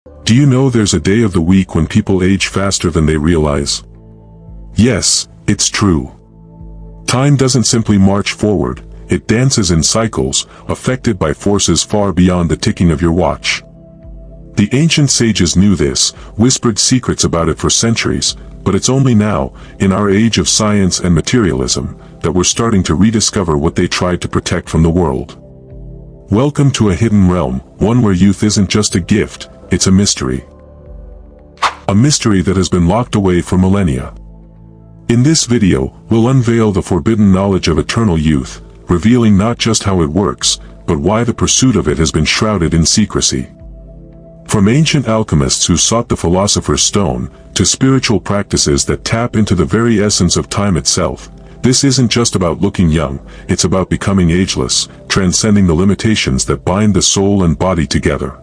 Do you know there's a day of the week when people age faster than they realize? Yes, it's true. Time doesn't simply march forward, it dances in cycles, affected by forces far beyond the ticking of your watch. The ancient sages knew this, whispered secrets about it for centuries, but it's only now, in our age of science and materialism, that we're starting to rediscover what they tried to protect from the world. Welcome to a hidden realm, one where youth isn't just a gift, it's a mystery. A mystery that has been locked away for millennia. In this video, we'll unveil the forbidden knowledge of eternal youth, revealing not just how it works, but why the pursuit of it has been shrouded in secrecy. From ancient alchemists who sought the philosopher's stone, to spiritual practices that tap into the very essence of time itself, this isn't just about looking young, it's about becoming ageless, transcending the limitations that bind the soul and body together.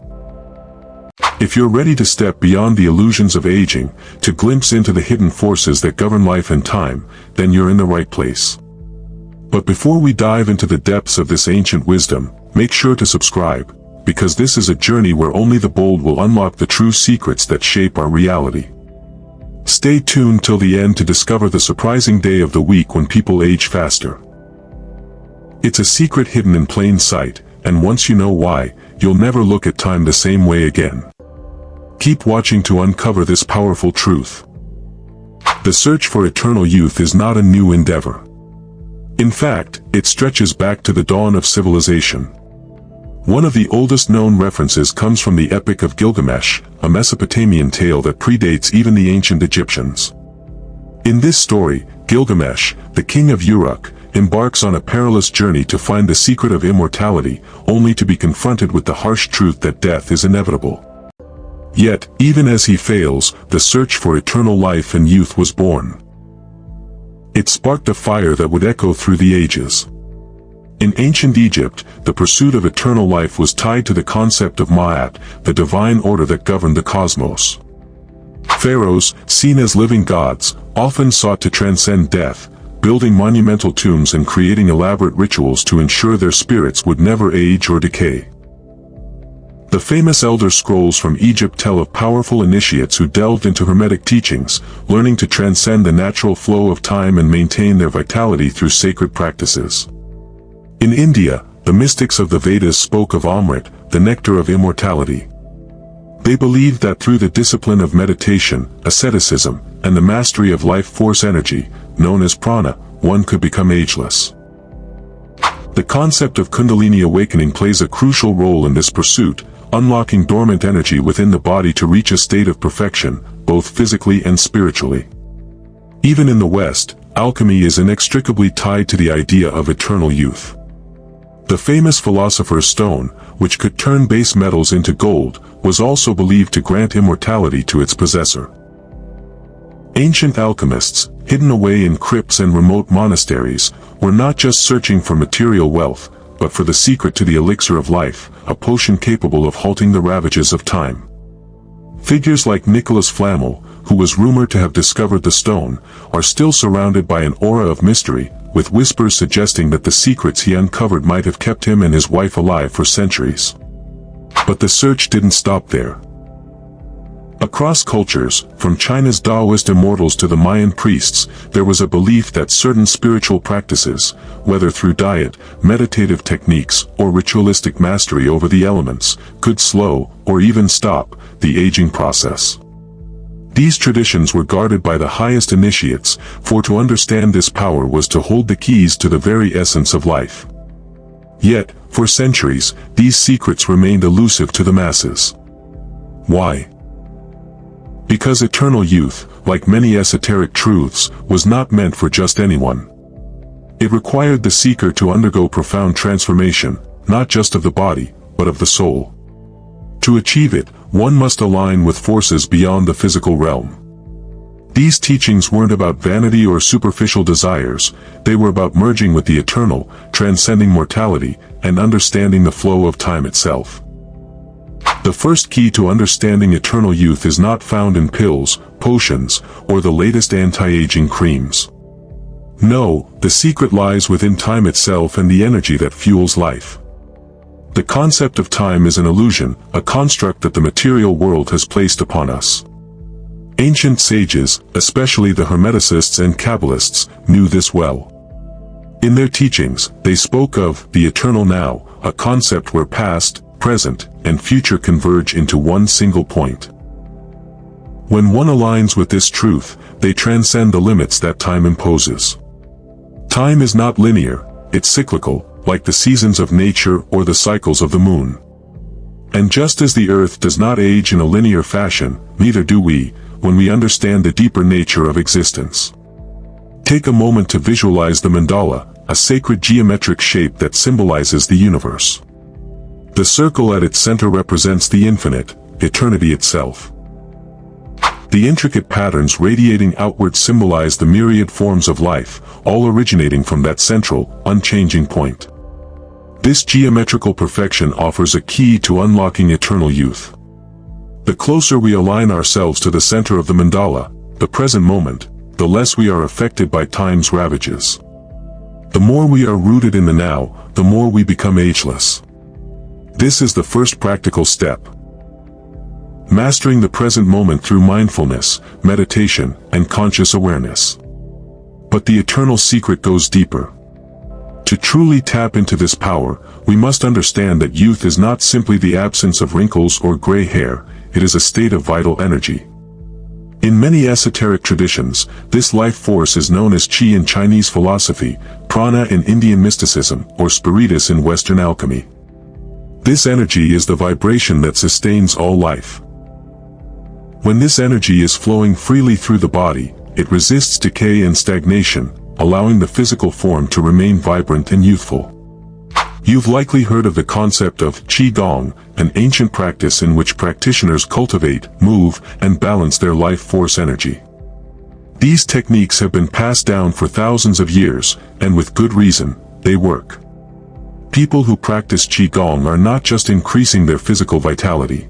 If you're ready to step beyond the illusions of aging, to glimpse into the hidden forces that govern life and time, then you're in the right place. But before we dive into the depths of this ancient wisdom, make sure to subscribe, because this is a journey where only the bold will unlock the true secrets that shape our reality. Stay tuned till the end to discover the surprising day of the week when people age faster. It's a secret hidden in plain sight, and once you know why, you'll never look at time the same way again. Keep watching to uncover this powerful truth. The search for eternal youth is not a new endeavor. In fact, it stretches back to the dawn of civilization. One of the oldest known references comes from the Epic of Gilgamesh, a Mesopotamian tale that predates even the ancient Egyptians. In this story, Gilgamesh, the king of Uruk, embarks on a perilous journey to find the secret of immortality, only to be confronted with the harsh truth that death is inevitable. Yet, even as he fails, the search for eternal life and youth was born. It sparked a fire that would echo through the ages. In ancient Egypt, the pursuit of eternal life was tied to the concept of Ma'at, the divine order that governed the cosmos. Pharaohs, seen as living gods, often sought to transcend death, building monumental tombs and creating elaborate rituals to ensure their spirits would never age or decay. The famous Elder Scrolls from Egypt tell of powerful initiates who delved into Hermetic teachings, learning to transcend the natural flow of time and maintain their vitality through sacred practices. In India, the mystics of the Vedas spoke of Amrit, the nectar of immortality. They believed that through the discipline of meditation, asceticism, and the mastery of life force energy, known as prana, one could become ageless. The concept of Kundalini awakening plays a crucial role in this pursuit, unlocking dormant energy within the body to reach a state of perfection, both physically and spiritually. Even in the West, alchemy is inextricably tied to the idea of eternal youth. The famous philosopher's stone, which could turn base metals into gold, was also believed to grant immortality to its possessor. Ancient alchemists, hidden away in crypts and remote monasteries, were not just searching for material wealth, but for the secret to the elixir of life, a potion capable of halting the ravages of time. Figures like Nicholas Flamel, who was rumored to have discovered the stone, are still surrounded by an aura of mystery, with whispers suggesting that the secrets he uncovered might have kept him and his wife alive for centuries. But the search didn't stop there. Across cultures, from China's Taoist immortals to the Mayan priests, there was a belief that certain spiritual practices, whether through diet, meditative techniques, or ritualistic mastery over the elements, could slow, or even stop, the aging process. These traditions were guarded by the highest initiates, for to understand this power was to hold the keys to the very essence of life. Yet, for centuries, these secrets remained elusive to the masses. Why? Because eternal youth, like many esoteric truths, was not meant for just anyone. It required the seeker to undergo profound transformation, not just of the body, but of the soul. To achieve it, one must align with forces beyond the physical realm. These teachings weren't about vanity or superficial desires, they were about merging with the eternal, transcending mortality, and understanding the flow of time itself. The first key to understanding eternal youth is not found in pills, potions, or the latest anti-aging creams. No, the secret lies within time itself and the energy that fuels life. The concept of time is an illusion, a construct that the material world has placed upon us. Ancient sages, especially the Hermeticists and Kabbalists, knew this well. In their teachings, they spoke of the eternal now, a concept where past, present, and future converge into one single point. When one aligns with this truth, they transcend the limits that time imposes. Time is not linear, it's cyclical, like the seasons of nature or the cycles of the moon. And just as the earth does not age in a linear fashion, neither do we, when we understand the deeper nature of existence. Take a moment to visualize the mandala, a sacred geometric shape that symbolizes the universe. The circle at its center represents the infinite, eternity itself. The intricate patterns radiating outward symbolize the myriad forms of life, all originating from that central, unchanging point. This geometrical perfection offers a key to unlocking eternal youth. The closer we align ourselves to the center of the mandala, the present moment, the less we are affected by time's ravages. The more we are rooted in the now, the more we become ageless. This is the first practical step. Mastering the present moment through mindfulness, meditation, and conscious awareness. But the eternal secret goes deeper. To truly tap into this power, we must understand that youth is not simply the absence of wrinkles or gray hair, it is a state of vital energy. In many esoteric traditions, this life force is known as Qi in Chinese philosophy, prana in Indian mysticism, or spiritus in Western alchemy. This energy is the vibration that sustains all life. When this energy is flowing freely through the body, it resists decay and stagnation, allowing the physical form to remain vibrant and youthful. You've likely heard of the concept of Qigong, an ancient practice in which practitioners cultivate, move, and balance their life force energy. These techniques have been passed down for thousands of years, and with good reason, they work. People who practice Qigong are not just increasing their physical vitality.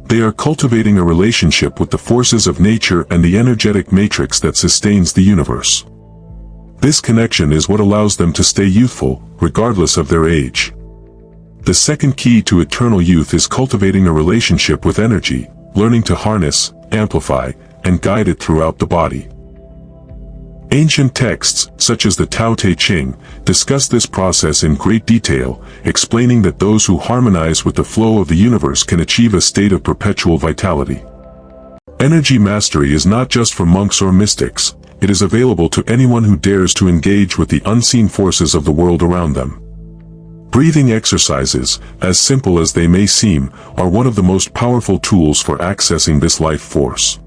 They are cultivating a relationship with the forces of nature and the energetic matrix that sustains the universe. This connection is what allows them to stay youthful, regardless of their age. The second key to eternal youth is cultivating a relationship with energy, learning to harness, amplify, and guide it throughout the body. Ancient texts, such as the Tao Te Ching, discuss this process in great detail, explaining that those who harmonize with the flow of the universe can achieve a state of perpetual vitality. Energy mastery is not just for monks or mystics, it is available to anyone who dares to engage with the unseen forces of the world around them. Breathing exercises, as simple as they may seem, are one of the most powerful tools for accessing this life force.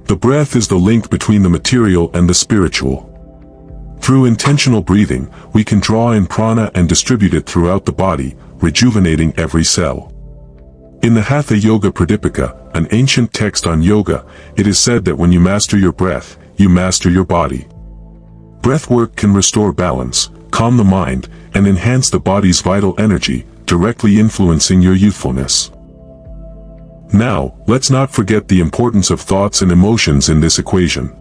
The breath is the link between the material and the spiritual. Through intentional breathing, we can draw in prana and distribute it throughout the body, rejuvenating every cell. In the Hatha Yoga Pradipika, an ancient text on yoga, it is said that when you master your breath, you master your body. Breathwork can restore balance, calm the mind, and enhance the body's vital energy, directly influencing your youthfulness. Now, let's not forget the importance of thoughts and emotions in this equation.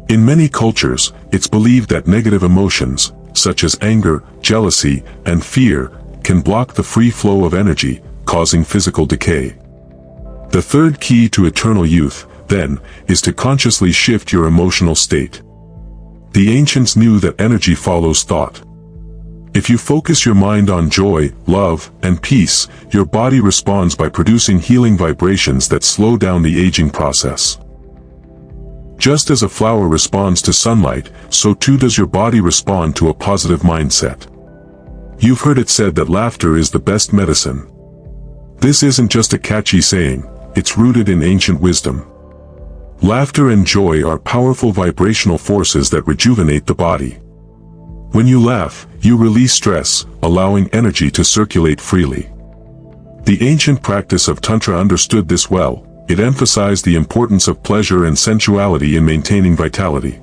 In many cultures, it's believed that negative emotions, such as anger, jealousy, and fear, can block the free flow of energy, causing physical decay. The third key to eternal youth, then, is to consciously shift your emotional state. The ancients knew that energy follows thought. If you focus your mind on joy, love, and peace, your body responds by producing healing vibrations that slow down the aging process. Just as a flower responds to sunlight, so too does your body respond to a positive mindset. You've heard it said that laughter is the best medicine. This isn't just a catchy saying, it's rooted in ancient wisdom. Laughter and joy are powerful vibrational forces that rejuvenate the body. When you laugh, you release stress, allowing energy to circulate freely. The ancient practice of Tantra understood this well. It emphasized the importance of pleasure and sensuality in maintaining vitality.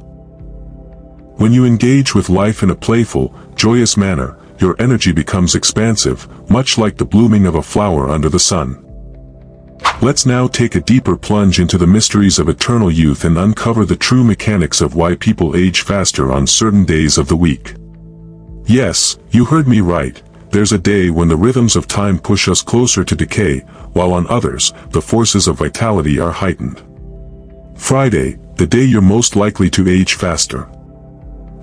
When you engage with life in a playful, joyous manner, your energy becomes expansive, much like the blooming of a flower under the sun. Let's now take a deeper plunge into the mysteries of eternal youth and uncover the true mechanics of why people age faster on certain days of the week. Yes, you heard me right. there's a day when the rhythms of time push us closer to decay, while on others, the forces of vitality are heightened. Friday, the day you're most likely to age faster.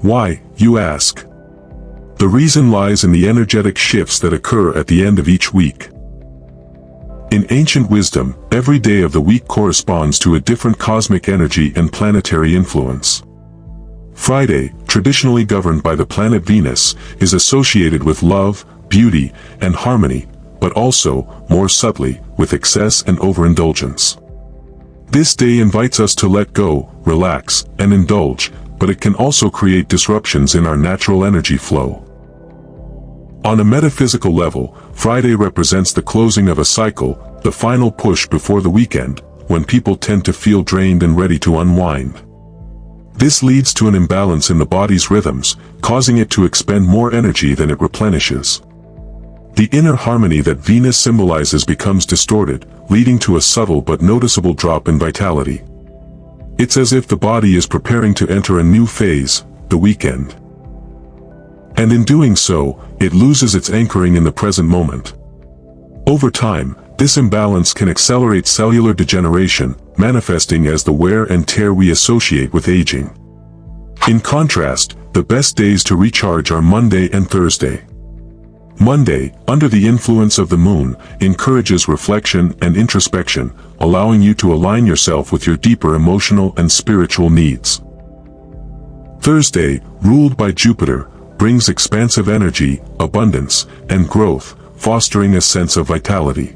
Why, you ask? The reason lies in the energetic shifts that occur at the end of each week. In ancient wisdom, every day of the week corresponds to a different cosmic energy and planetary influence. Friday, traditionally governed by the planet Venus, is associated with love, beauty, and harmony, but also, more subtly, with excess and overindulgence. This day invites us to let go, relax, and indulge, but it can also create disruptions in our natural energy flow. On a metaphysical level, Friday represents the closing of a cycle, the final push before the weekend, when people tend to feel drained and ready to unwind. This leads to an imbalance in the body's rhythms, causing it to expend more energy than it replenishes. The inner harmony that Venus symbolizes becomes distorted, leading to a subtle but noticeable drop in vitality. It's as if the body is preparing to enter a new phase, the weekend. And in doing so, it loses its anchoring in the present moment. Over time, this imbalance can accelerate cellular degeneration, manifesting as the wear and tear we associate with aging. In contrast, the best days to recharge are Monday and Thursday. Monday, under the influence of the moon, encourages reflection and introspection, allowing you to align yourself with your deeper emotional and spiritual needs. Thursday, ruled by Jupiter, brings expansive energy, abundance, and growth, fostering a sense of vitality.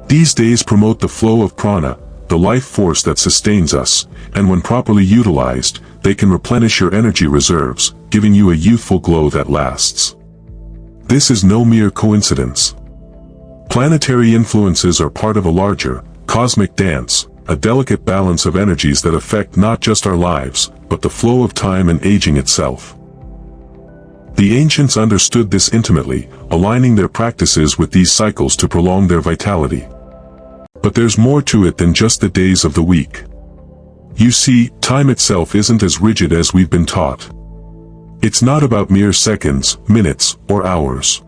These days promote the flow of prana, the life force that sustains us, and when properly utilized, they can replenish your energy reserves, giving you a youthful glow that lasts. This is no mere coincidence. Planetary influences are part of a larger, cosmic dance, a delicate balance of energies that affect not just our lives, but the flow of time and aging itself. The ancients understood this intimately, aligning their practices with these cycles to prolong their vitality. But there's more to it than just the days of the week. You see, time itself isn't as rigid as we've been taught. It's not about mere seconds, minutes, or hours.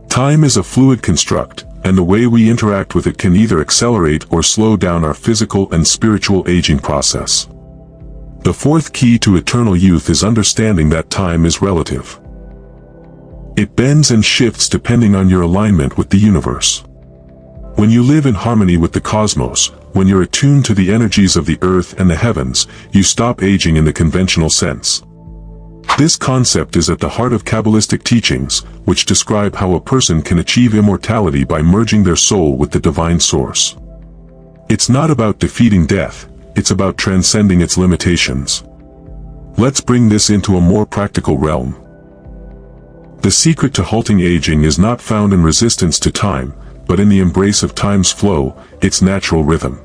Time is a fluid construct, and the way we interact with it can either accelerate or slow down our physical and spiritual aging process. The fourth key to eternal youth is understanding that time is relative. It bends and shifts depending on your alignment with the universe. When you live in harmony with the cosmos, when you're attuned to the energies of the earth and the heavens, you stop aging in the conventional sense. This concept is at the heart of Kabbalistic teachings, which describe how a person can achieve immortality by merging their soul with the divine source. It's not about defeating death, it's about transcending its limitations. Let's bring this into a more practical realm. The secret to halting aging is not found in resistance to time, but in the embrace of time's flow, its natural rhythm.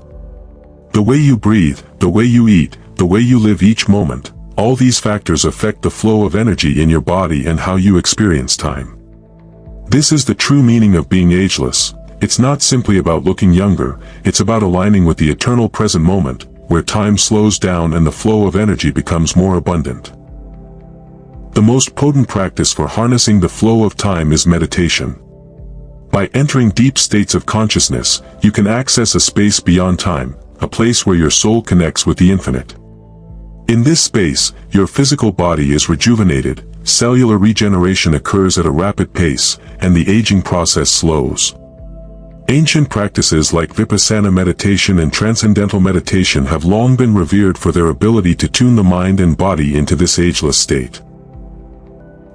The way you breathe, the way you eat, the way you live each moment, all these factors affect the flow of energy in your body and how you experience time. This is the true meaning of being ageless. It's not simply about looking younger, it's about aligning with the eternal present moment, where time slows down and the flow of energy becomes more abundant. The most potent practice for harnessing the flow of time is meditation. By entering deep states of consciousness, you can access a space beyond time, a place where your soul connects with the infinite. In this space, your physical body is rejuvenated, cellular regeneration occurs at a rapid pace, and the aging process slows. Ancient practices like vipassana meditation and transcendental meditation have long been revered for their ability to tune the mind and body into this ageless state.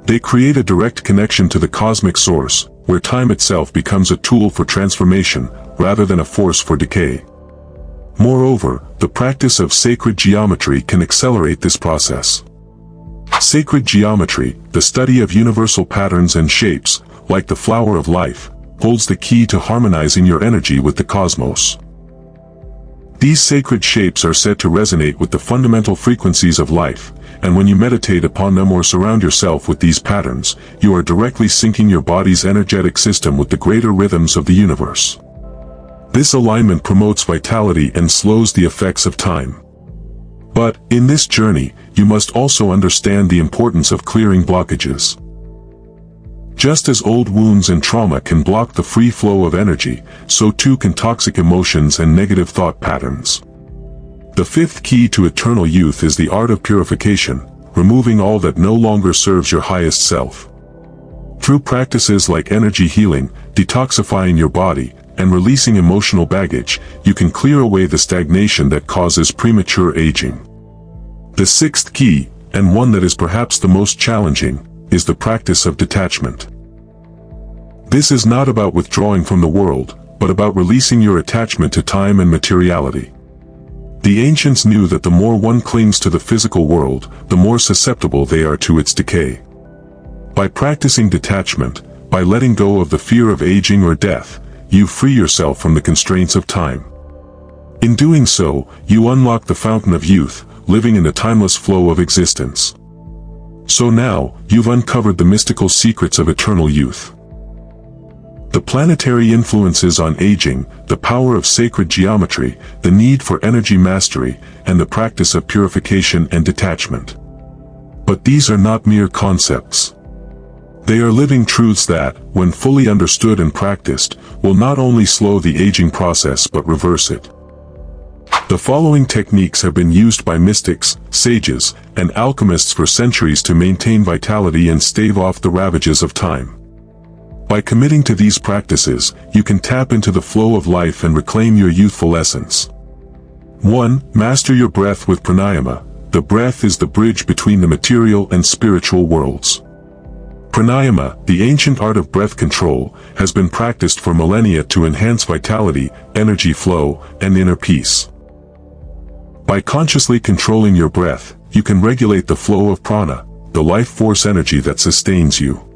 They create a direct connection to the cosmic source, where time itself becomes a tool for transformation, rather than a force for decay. Moreover, the practice of sacred geometry can accelerate this process. Sacred geometry, the study of universal patterns and shapes, like the flower of life, holds the key to harmonizing your energy with the cosmos. These sacred shapes are said to resonate with the fundamental frequencies of life, and when you meditate upon them or surround yourself with these patterns, you are directly syncing your body's energetic system with the greater rhythms of the universe. This alignment promotes vitality and slows the effects of time. But, in this journey, you must also understand the importance of clearing blockages. Just as old wounds and trauma can block the free flow of energy, so too can toxic emotions and negative thought patterns. The fifth key to eternal youth is the art of purification, removing all that no longer serves your highest self. Through practices like energy healing, detoxifying your body, and releasing emotional baggage, you can clear away the stagnation that causes premature aging. The sixth key, and one that is perhaps the most challenging, is the practice of detachment. This is not about withdrawing from the world, but about releasing your attachment to time and materiality. The ancients knew that the more one clings to the physical world, the more susceptible they are to its decay. By practicing detachment, by letting go of the fear of aging or death, you free yourself from the constraints of time. In doing so, you unlock the fountain of youth, living in the timeless flow of existence. So now, you've uncovered the mystical secrets of eternal youth. The planetary influences on aging, the power of sacred geometry, the need for energy mastery, and the practice of purification and detachment. But these are not mere concepts. They are living truths that, when fully understood and practiced, will not only slow the aging process but reverse it. The following techniques have been used by mystics, sages, and alchemists for centuries to maintain vitality and stave off the ravages of time. By committing to these practices, you can tap into the flow of life and reclaim your youthful essence. 1. Master your breath with pranayama. The breath is the bridge between the material and spiritual worlds. Pranayama, the ancient art of breath control, has been practiced for millennia to enhance vitality, energy flow, and inner peace. By consciously controlling your breath, you can regulate the flow of prana, the life force energy that sustains you.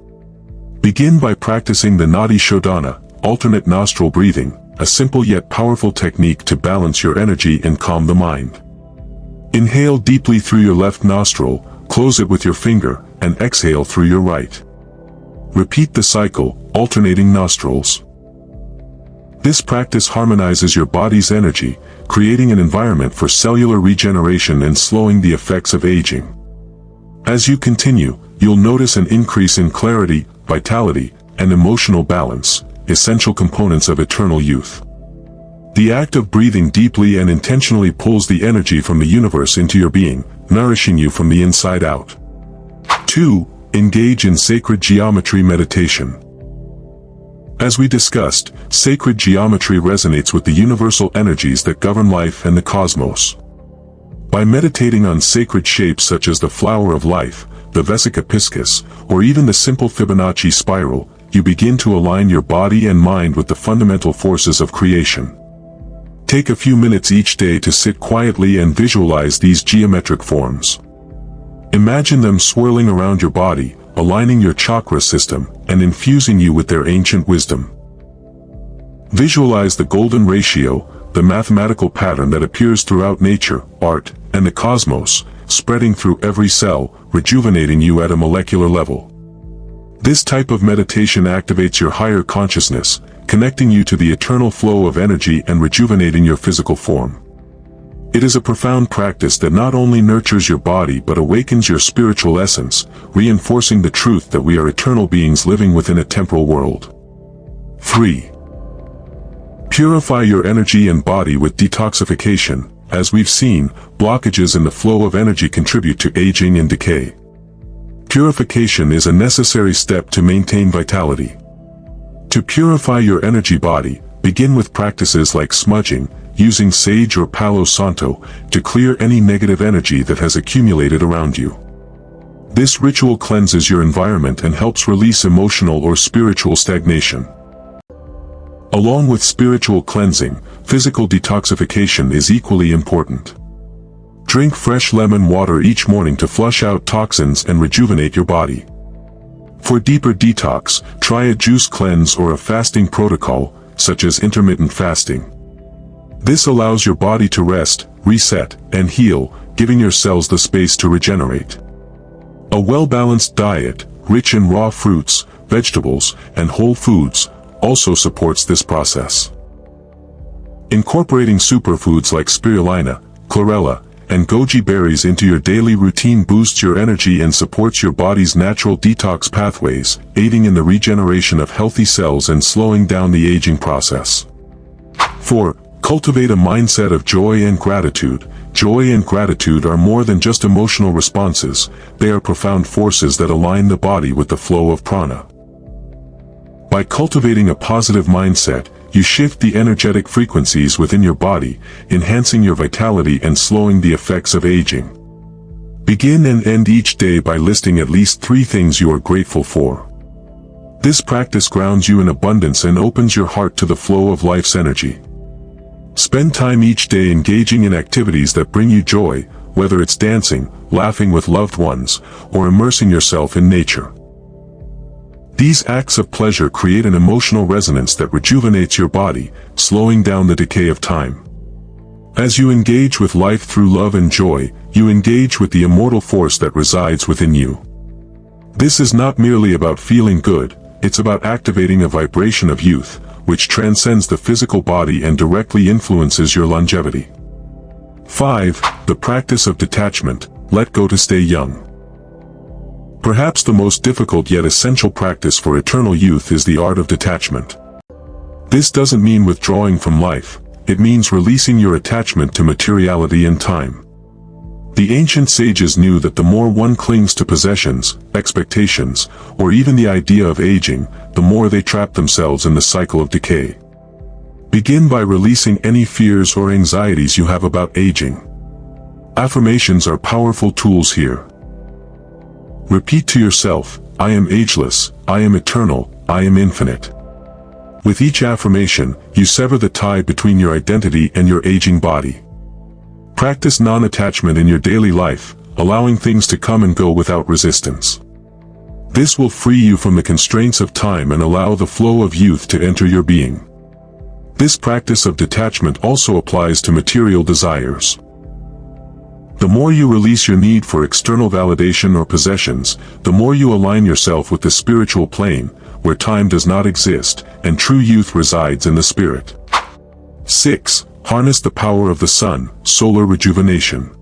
Begin by practicing the Nadi Shodhana, alternate nostril breathing, a simple yet powerful technique to balance your energy and calm the mind. Inhale deeply through your left nostril, close it with your finger, and exhale through your right. Repeat the cycle, alternating nostrils. This practice harmonizes your body's energy, creating an environment for cellular regeneration and slowing the effects of aging. As you continue, you'll notice an increase in clarity, vitality, and emotional balance, essential components of eternal youth. The act of breathing deeply and intentionally pulls the energy from the universe into your being, nourishing you from the inside out. 2. Engage in sacred geometry meditation. As we discussed, sacred geometry resonates with the universal energies that govern life and the cosmos. By meditating on sacred shapes such as the flower of life, the Vesica piscis, or even the simple Fibonacci spiral, you begin to align your body and mind with the fundamental forces of creation. Take a few minutes each day to sit quietly and visualize these geometric forms. Imagine them swirling around your body, aligning your chakra system, and infusing you with their ancient wisdom. Visualize the golden ratio, the mathematical pattern that appears throughout nature, art, and the cosmos, spreading through every cell, rejuvenating you at a molecular level. This type of meditation activates your higher consciousness, connecting you to the eternal flow of energy and rejuvenating your physical form. It is a profound practice that not only nurtures your body but awakens your spiritual essence, reinforcing the truth that we are eternal beings living within a temporal world. 3. Purify your energy and body with detoxification. As we've seen, blockages in the flow of energy contribute to aging and decay. Purification is a necessary step to maintain vitality. To purify your energy body, begin with practices like smudging, using sage or Palo Santo to clear any negative energy that has accumulated around you. This ritual cleanses your environment and helps release emotional or spiritual stagnation. Along with spiritual cleansing, physical detoxification is equally important. Drink fresh lemon water each morning to flush out toxins and rejuvenate your body. For deeper detox, try a juice cleanse or a fasting protocol, such as intermittent fasting. This allows your body to rest, reset, and heal, giving your cells the space to regenerate. A well-balanced diet, rich in raw fruits, vegetables, and whole foods, also supports this process. Incorporating superfoods like spirulina, chlorella, and goji berries into your daily routine boosts your energy and supports your body's natural detox pathways, aiding in the regeneration of healthy cells and slowing down the aging process. 4. Cultivate a mindset of joy and gratitude. Joy and gratitude are more than just emotional responses, they are profound forces that align the body with the flow of prana. By cultivating a positive mindset, you shift the energetic frequencies within your body, enhancing your vitality and slowing the effects of aging. Begin and end each day by listing at least 3 things you are grateful for. This practice grounds you in abundance and opens your heart to the flow of life's energy. Spend time each day engaging in activities that bring you joy, whether it's dancing, laughing with loved ones, or immersing yourself in nature. These acts of pleasure create an emotional resonance that rejuvenates your body, slowing down the decay of time. As you engage with life through love and joy, you engage with the immortal force that resides within you. This is not merely about feeling good, it's about activating a vibration of youth, which transcends the physical body and directly influences your longevity. 5. The practice of detachment. Let go to stay young. Perhaps the most difficult yet essential practice for eternal youth is the art of detachment. This doesn't mean withdrawing from life, it means releasing your attachment to materiality and time. The ancient sages knew that the more one clings to possessions, expectations, or even the idea of aging, the more they trap themselves in the cycle of decay. Begin by releasing any fears or anxieties you have about aging. Affirmations are powerful tools here. Repeat to yourself, I am ageless, I am eternal, I am infinite. With each affirmation, you sever the tie between your identity and your aging body. Practice non-attachment in your daily life, allowing things to come and go without resistance. This will free you from the constraints of time and allow the flow of youth to enter your being. This practice of detachment also applies to material desires. The more you release your need for external validation or possessions, the more you align yourself with the spiritual plane, where time does not exist, and true youth resides in the spirit. 6. Harness the power of the sun, solar rejuvenation.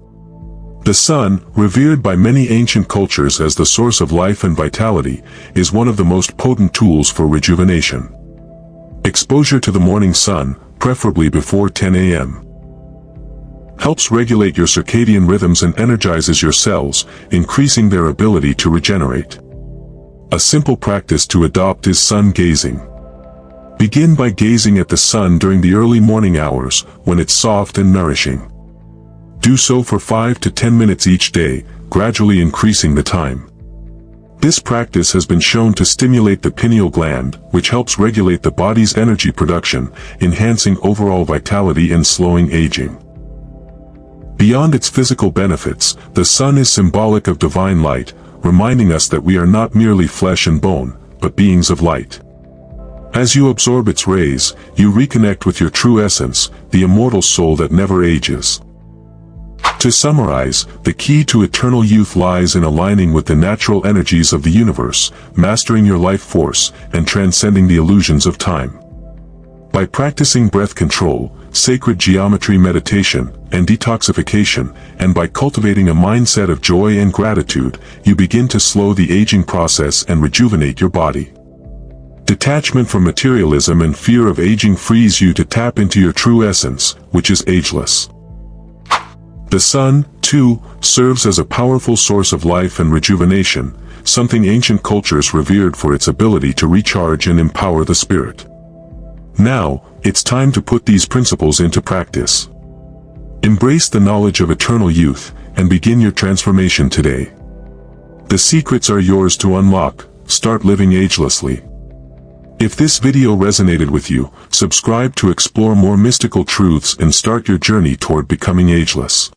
The sun, revered by many ancient cultures as the source of life and vitality, is one of the most potent tools for rejuvenation. Exposure to the morning sun, preferably before 10 a.m., helps regulate your circadian rhythms and energizes your cells, increasing their ability to regenerate. A simple practice to adopt is sun gazing. Begin by gazing at the sun during the early morning hours, when it's soft and nourishing. Do so for 5 to 10 minutes each day, gradually increasing the time. This practice has been shown to stimulate the pineal gland, which helps regulate the body's energy production, enhancing overall vitality and slowing aging. Beyond its physical benefits, the sun is symbolic of divine light, reminding us that we are not merely flesh and bone, but beings of light. As you absorb its rays, you reconnect with your true essence, the immortal soul that never ages. To summarize, the key to eternal youth lies in aligning with the natural energies of the universe, mastering your life force, and transcending the illusions of time. By practicing breath control, sacred geometry meditation, and detoxification, and by cultivating a mindset of joy and gratitude, you begin to slow the aging process and rejuvenate your body. Detachment from materialism and fear of aging frees you to tap into your true essence, which is ageless. The sun, too, serves as a powerful source of life and rejuvenation, something ancient cultures revered for its ability to recharge and empower the spirit. Now, it's time to put these principles into practice. Embrace the knowledge of eternal youth, and begin your transformation today. The secrets are yours to unlock. Start living agelessly. If this video resonated with you, subscribe to explore more mystical truths and start your journey toward becoming ageless.